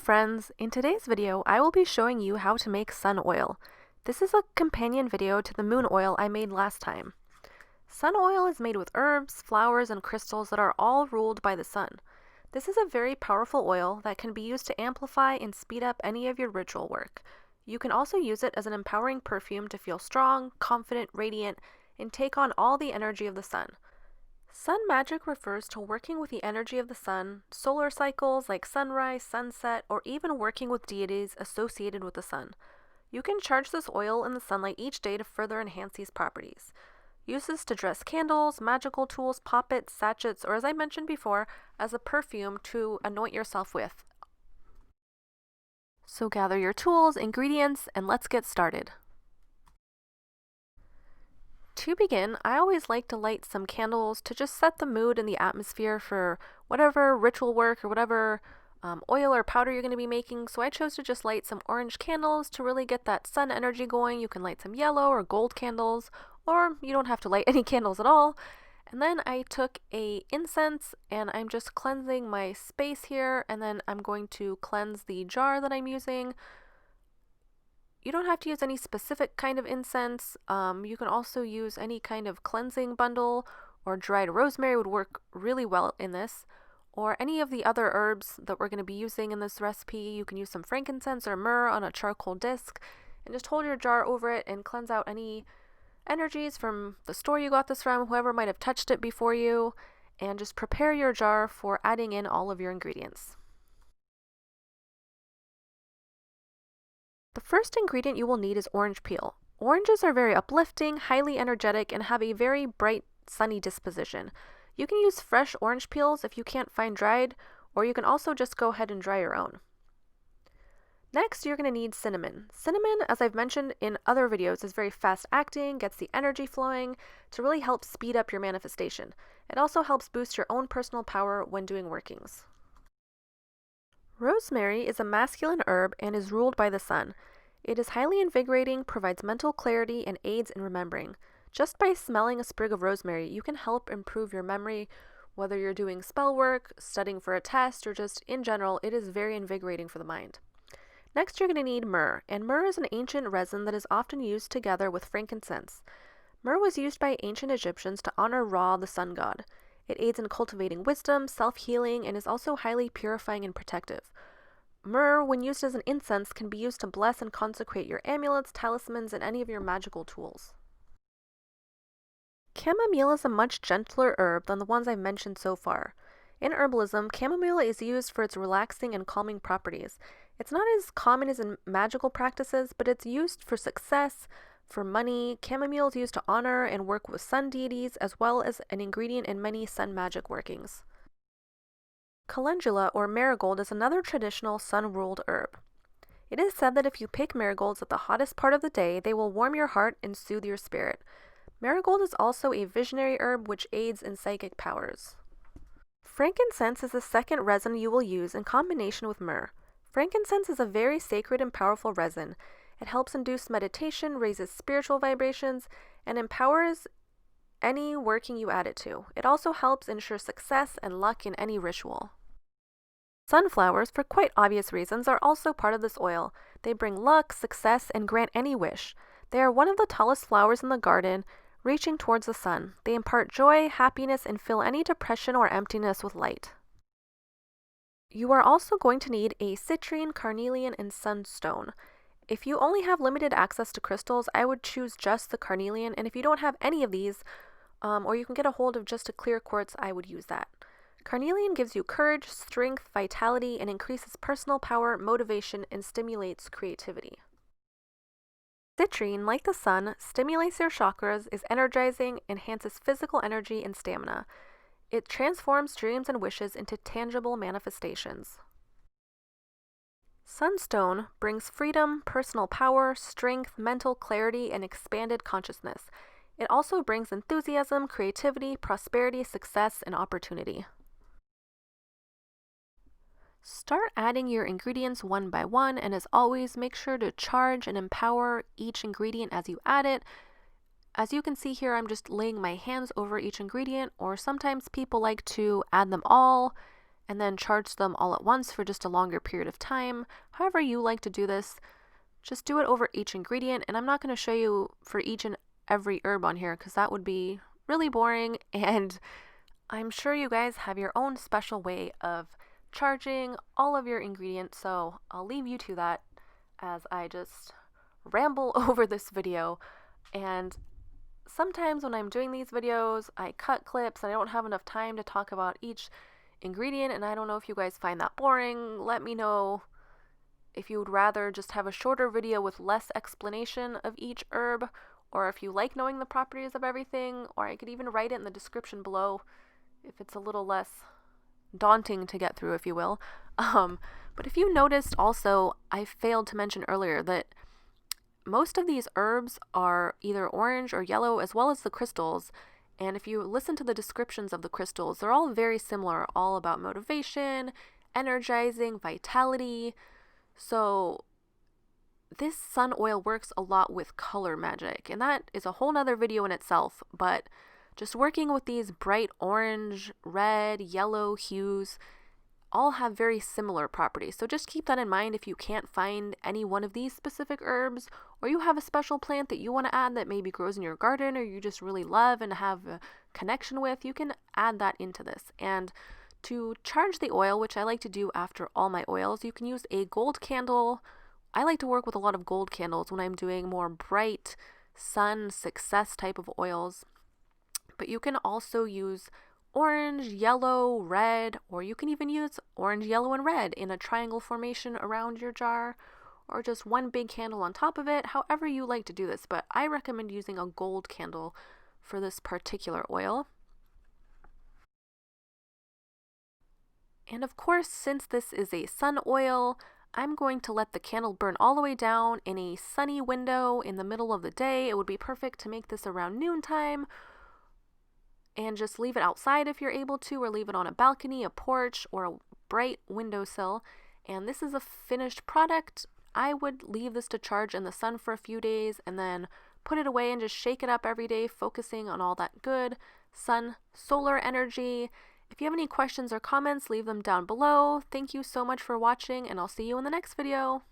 friends, in today's video I will be showing you how to make sun oil. This is a companion video to the moon oil I made last time. Sun oil is made with herbs, flowers, and crystals that are all ruled by the sun. This is a very powerful oil that can be used to amplify and speed up any of your ritual work. You can also use it as an empowering perfume to feel strong, confident, radiant, and take on all the energy of the sun. Sun magic refers to working with the energy of the sun, solar cycles like sunrise, sunset, or even working with deities associated with the sun. You can charge this oil in the sunlight each day to further enhance these properties. Use this to dress candles, magical tools, poppets, sachets, or as I mentioned before, as a perfume to anoint yourself with. So gather your tools, ingredients, and let's get started. To begin, I always like to light some candles to just set the mood and the atmosphere for whatever ritual work or whatever oil or powder you're going to be making. So I chose to just light some orange candles to really get that sun energy going. You can light some yellow or gold candles, or you don't have to light any candles at all. And then I took a incense and I'm just cleansing my space here, and then I'm going to cleanse the jar that I'm using. You don't have to use any specific kind of incense. You can also use any kind of cleansing bundle, or dried rosemary would work really well in this, or any of the other herbs that we're going to be using in this recipe. You can use some frankincense or myrrh on a charcoal disc and just hold your jar over it and cleanse out any energies from the store you got this from, whoever might have touched it before you, and just prepare your jar for adding in all of your ingredients. The first ingredient you will need is orange peel. Oranges are very uplifting, highly energetic, and have a very bright, sunny disposition. You can use fresh orange peels if you can't find dried, or you can also just go ahead and dry your own. Next, you're going to need cinnamon. Cinnamon, as I've mentioned in other videos, is very fast acting, gets the energy flowing to really help speed up your manifestation. It also helps boost your own personal power when doing workings. Rosemary is a masculine herb and is ruled by the sun. It is highly invigorating, provides mental clarity, and aids in remembering. Just by smelling a sprig of rosemary, you can help improve your memory, whether you're doing spell work, studying for a test, or just in general. It is very invigorating for the mind. Next, you're going to need myrrh, and myrrh is an ancient resin that is often used together with frankincense. Myrrh was used by ancient Egyptians to honor Ra, the sun god. It aids in cultivating wisdom, self-healing, and is also highly purifying and protective. Myrrh, when used as an incense, can be used to bless and consecrate your amulets, talismans, and any of your magical tools. Chamomile is a much gentler herb than the ones I've mentioned so far. In herbalism, chamomile is used for its relaxing and calming properties. It's not as common as in magical practices, but it's used for success, for money. Chamomile is used to honor and work with sun deities, as well as an ingredient in many sun magic workings. Calendula, or marigold, is another traditional sun-ruled herb. It is said that if you pick marigolds at the hottest part of the day, they will warm your heart and soothe your spirit. Marigold is also a visionary herb which aids in psychic powers. Frankincense is the second resin you will use in combination with myrrh. Frankincense is a very sacred and powerful resin. It helps induce meditation, raises spiritual vibrations, and empowers any working you add it to. It also helps ensure success and luck in any ritual. Sunflowers, for quite obvious reasons, are also part of this oil. They bring luck, success, and grant any wish. They are one of the tallest flowers in the garden, reaching towards the sun. They impart joy, happiness, and fill any depression or emptiness with light. You are also going to need a citrine, carnelian, and sunstone. If you only have limited access to crystals, I would choose just the carnelian, and if you don't have any of these, or you can get a hold of just a clear quartz, I would use that. Carnelian gives you courage, strength, vitality, and increases personal power, motivation, and stimulates creativity. Citrine, like the sun, stimulates your chakras, is energizing, enhances physical energy and stamina. It transforms dreams and wishes into tangible manifestations. Sunstone brings freedom, personal power, strength, mental clarity, and expanded consciousness. It also brings enthusiasm, creativity, prosperity, success, and opportunity. Start adding your ingredients one by one, and as always, make sure to charge and empower each ingredient as you add it. As you can see here, I'm just laying my hands over each ingredient, or sometimes people like to add them all and then charge them all at once for just a longer period of time. However you like to do this, just do it over each ingredient, and I'm not going to show you for each and every herb on here because that would be really boring, and I'm sure you guys have your own special way of charging all of your ingredients, so I'll leave you to that as I just ramble over this video. And sometimes when I'm doing these videos, I cut clips and I don't have enough time to talk about each ingredient, and I don't know if you guys find that boring. Let me know if you would rather just have a shorter video with less explanation of each herb, or if you like knowing the properties of everything, or I could even write it in the description below if it's a little less daunting to get through, if you will. But if you noticed also, I failed to mention earlier that most of these herbs are either orange or yellow, as well as the crystals. And if you listen to the descriptions of the crystals, they're all very similar, all about motivation, energizing, vitality. So this sun oil works a lot with color magic, and that is a whole nother video in itself. But just working with these bright orange, red, yellow hues all have very similar properties. So just keep that in mind if you can't find any one of these specific herbs, or you have a special plant that you want to add that maybe grows in your garden or you just really love and have a connection with, you can add that into this. And to charge the oil, which I like to do after all my oils, you can use a gold candle. I like to work with a lot of gold candles when I'm doing more bright sun success type of oils. But you can also use orange, yellow, red, or you can even use orange, yellow, and red in a triangle formation around your jar, or just one big candle on top of it, however you like to do this. But I recommend using a gold candle for this particular oil. And of course, since this is a sun oil, I'm going to let the candle burn all the way down in a sunny window in the middle of the day. It would be perfect to make this around noontime, and just leave it outside if you're able to, or leave it on a balcony, a porch, or a bright windowsill. And this is a finished product. I would leave this to charge in the sun for a few days and then put it away and just shake it up every day, focusing on all that good solar energy. If you have any questions or comments, leave them down below. Thank you so much for watching, and I'll see you in the next video.